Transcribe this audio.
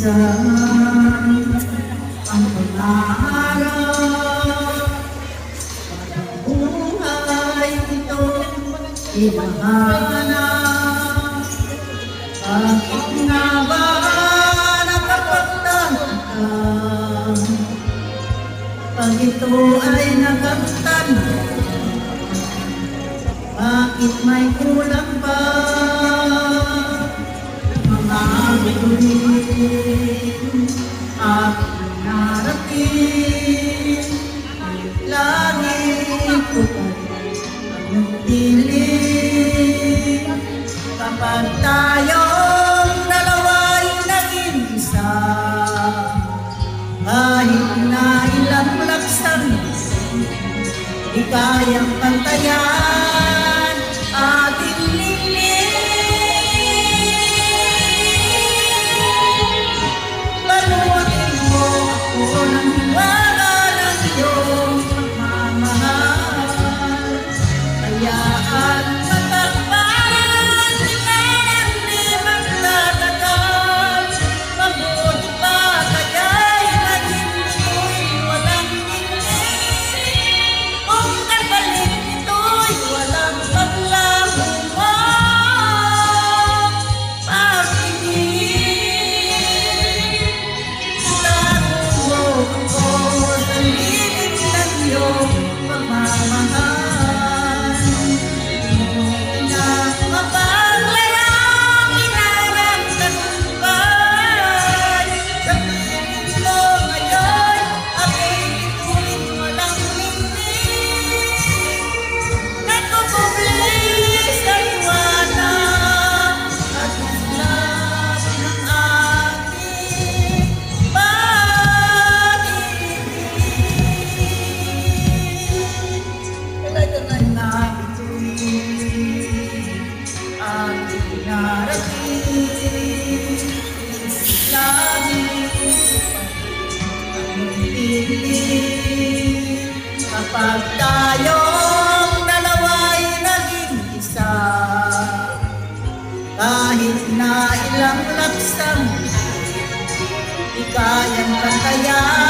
minsan ang pangarap at buhay ito hinahanap. Bakit nga ba nakapagtanong ka? Pag ito ay nakamtan, bakit may kulang pa? Mga bituin aking narapin, lagi ko ang piling. Kapag tayong dalawa'y naging isa, kahit na ilang laksan, di kayang pantayan ating liling. Panuotin mo ako ng hiwaga ng iyong pagmamahal. Hayaan matakpan kita ng di magtatagal. Mabuti pa kaya'y naging ito'y walang tingin. Kung kapalit ito'y walang paglaho mo, pag-ibig. Tago mo ako sa lilim ng iyong pagmamahal. Ngunit na mapaglayang inarang-tagumpay, sa piling mo ngayon ako'y ituloy walang ningning. Nagkukubli sa liwanag at islap ng aking pag-ibig. Kailangan na ito'y aking narating. Lagi ang piling. Kapag tayong dalawa'y naging isa, kahit na ilang laksang di kayang pantayan